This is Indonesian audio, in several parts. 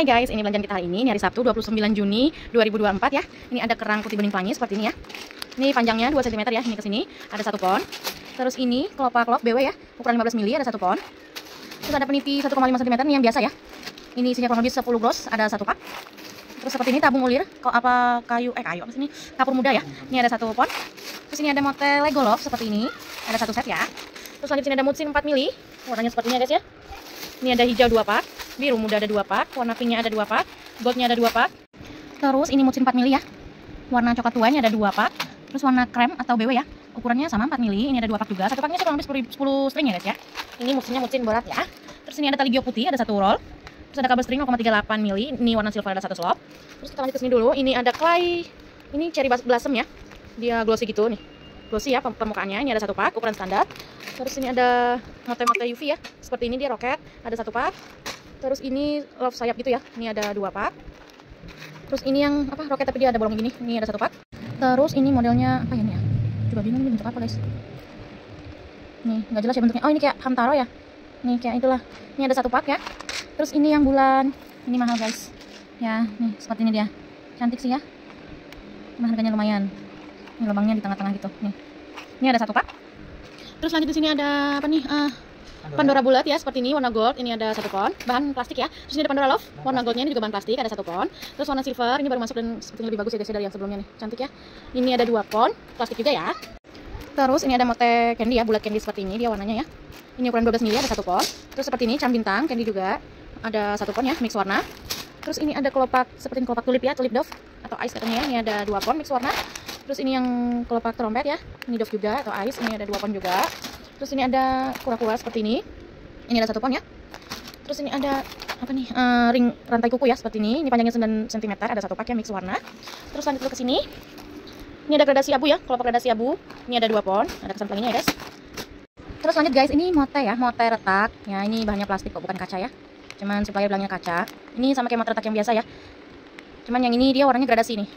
Hai guys, ini belanjaan kita hari ini. Ini hari Sabtu 29 Juni 2024 ya. Ini ada kerang putih bening pelangi seperti ini ya. Ini panjangnya 2 cm ya. Ini ke sini ada 1 pon. Terus ini kelopak love BW ya, ukuran 15 mili ada 1 pon. Terus ada peniti 1,5 cm ini yang biasa ya. Ini isinya kurang lebih 10 gros, ada 1 pak. Terus seperti ini tabung ulir, kayu apa sini? Kapur muda ya. Ini ada 1 pon. Terus ini ada motel Lego Love seperti ini. Ada 1 set ya. Terus lanjut sini ada mutsin 4 mili. Warnanya seperti ini ya guys ya. Ini ada hijau 2 pak, biru muda ada 2 pak, warna pinknya ada 2 pak, goldnya ada 2 pak. Terus ini mutsin 4 mili ya. Warna coklat tua ini ada 2 pak. Terus warna krem atau BW ya. Ukurannya sama 4 mili. Ini ada 2 pak juga. Satu paknya kurang lebih 10 string ya guys ya. Ini mutsinnya mutsin berat ya. Terus ini ada tali gio putih ada 1 roll. Terus ada kabel string 0,38 mili. Ini warna silver ada 1 slop. Terus kita lanjut ke sini dulu. Ini ada clay. Ini cherry blossom ya. Dia glossy gitu nih. Glossy ya permukaannya. Ini ada 1 pak ukuran standar. Terus ini ada mote-mote UV ya. Seperti ini dia roket, ada 1 pak. Terus ini love sayap gitu ya. Ini ada 2 pak. Terus ini yang apa roket tapi dia ada bolong gini. Ini ada 1 pak. Terus ini modelnya apa ya nih ya? Coba bingung ini bentuk apa guys. Nih, nggak jelas ya bentuknya. Oh, ini kayak hamtaro ya. Nih kayak itulah. Ini ada 1 pak ya. Terus ini yang bulan. Ini mahal guys. Ya, nih seperti ini dia. Cantik sih ya. Nah, harganya lumayan. Ini lubangnya di tengah-tengah gitu. Nih. Ini ada 1 pak. Terus lanjut di sini ada apa nih? Pandora bulat ya, seperti ini warna gold. Ini ada 1 pon, bahan plastik ya. Terus ini ada Pandora Love, warna goldnya ini juga bahan plastik, ada 1 pon. Terus warna silver ini baru masuk dan sepertinya lebih bagus ya guys dari yang sebelumnya nih. Cantik ya. Ini ada 2 pon, plastik juga ya. Terus ini ada mote candy ya, bulat candy seperti ini dia warnanya ya. Ini ukuran 12 mili ada 1 pon. Terus seperti ini cam bintang candy juga ada 1 pon ya, mix warna. Terus ini ada kelopak seperti kelopak tulip ya, tulip dove atau ice katanya ya. Ini ada 2 pon mix warna. Terus ini yang kelopak trompet ya, ini dove juga atau ice, ini ada 2 pon juga. Terus ini ada kura-kura seperti ini ada 1 pon ya. Terus ini ada apa nih, ring rantai kuku ya seperti ini panjangnya 9 cm ada 1 pak ya mix warna. Terus lanjut ke sini, ini ada gradasi abu ya, kelopak gradasi abu, ini ada 2 pon, ada kesan pelanginya ya guys. Terus lanjut guys, ini mote ya, mote retak ya, ini bahannya plastik kok bukan kaca ya, cuman supplier bilangnya kaca. Ini sama kayak mote retak yang biasa ya, cuman yang ini dia warnanya gradasi nih,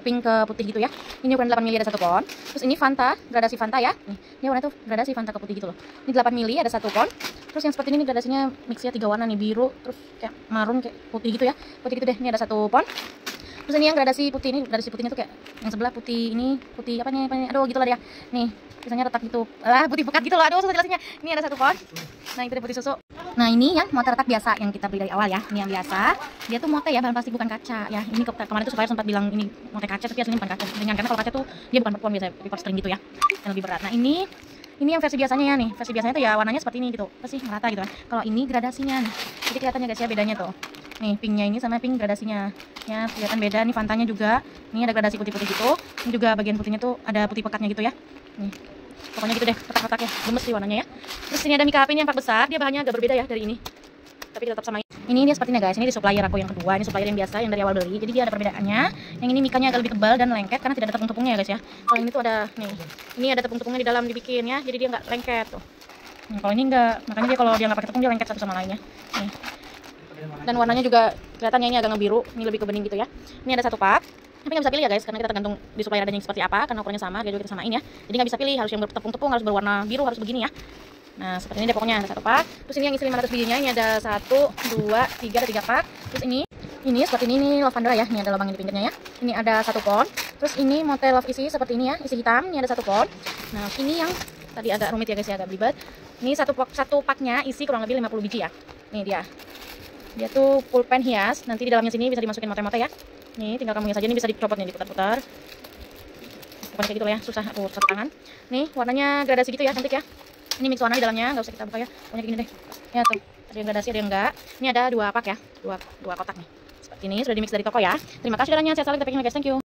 pink ke putih gitu ya. Ini ukuran 8 mili ada 1 pon. Terus ini Fanta, gradasi Fanta ya. Nih, dia warna tuh gradasi Fanta ke putih gitu loh. Ini 8 mili ada 1 pon. Terus yang seperti ini gradasinya mix ya 3 warna nih, biru, terus kayak marun kayak putih gitu ya. Putih gitu deh. Ini ada 1 pon. Terus ini yang gradasi putih, ini gradasi putihnya tuh kayak yang sebelah putih ini, putih apa nih? Aduh, gitulah dia. Nih, biasanya retak gitu. Putih pekat gitu loh. Aduh, susah jelasinnya. Ini ada 1 pon. Nah, itu dia putih susu. Nah, ini yang mote retak biasa yang kita beli dari awal ya. Ini yang biasa. Dia tuh mote ya, bahan plastik bukan kaca ya. Ini kemarin tuh supplier sempat bilang ini mote kaca tapi aslinya bukan kaca. Karena kalau kaca tuh dia bukan perpon biasa, paper string gitu ya. Yang lebih berat. Nah, ini yang versi biasanya ya nih. Versi biasanya tuh ya warnanya seperti ini gitu. Apa sih? Merata gitu kan. Kalau ini gradasinya nih. Jadi kelihatannya guys ya bedanya tuh. Nih, pinknya ini sama pink gradasinya. Ya, kelihatan beda. Nih Fantanya juga. Ini ada gradasi putih-putih gitu. Ini juga bagian putihnya tuh ada putih pekatnya gitu ya. Nih. Pokoknya gitu deh, retak-retak ya. Gemes sih warnanya ya. Terus ini ada mika api ini yang 4 besar. Dia bahannya agak berbeda ya dari ini. Tapi tetap sama. Ini dia seperti ini guys. Ini di supplier aku yang kedua. Ini supplier yang biasa yang dari awal beli. Jadi dia ada perbedaannya. Yang ini mikanya agak lebih tebal dan lengket karena tidak ada tepung-tepungnya ya guys ya. Kalau ini tuh ada nih. Ini ada tepung-tepungnya di dalam dibikin ya. Jadi dia nggak lengket tuh. Nah, kalau ini enggak. Makanya dia kalau dia nggak pakai tepung dia lengket satu sama lainnya. Nih. Dan warnanya juga kelihatannya ini agak ngebiru. Ini lebih ke bening gitu ya. Ini ada 1 pak. Tapi nggak bisa pilih ya guys, karena kita tergantung di supplier adanya yang seperti apa, karena ukurannya sama, dia juga kita samain ya. Jadi nggak bisa pilih, harus yang bertepung-tepung, harus berwarna biru, harus begini ya. Nah, seperti ini deh pokoknya ada 1 pak. Terus ini yang isi 500 bijinya, ini ada 1, 2, 3, ada 3 pak. Terus ini seperti ini lavender ya, ini ada lubang di pinggirnya ya. Ini ada 1 pon. Terus ini mote love isi seperti ini ya, isi hitam, ini ada 1 pon. Nah, ini yang tadi agak rumit ya guys ya, agak belibet. Ini satu paknya isi kurang lebih 50 biji ya. Nih dia. Dia tuh pulpen hias, nanti di dalamnya sini bisa dimasukin mote-mote ya. Nih, tinggal kamu hias aja, ini bisa dicopot nih, diputar-putar. Bukan kayak gitu loh ya, susah aku satu tangan. Nih, warnanya gradasi gitu ya, cantik ya. Ini mix warna di dalamnya, nggak usah kita buka ya. Pokoknya gini deh. Ya tuh, ada yang gradasi, ada yang enggak. Ini ada 2 pak ya, 2 kotak nih. Seperti ini, sudah di mix dari toko ya. Terima kasih sudah nanya, sehat selalu, kita packing guys, thank you.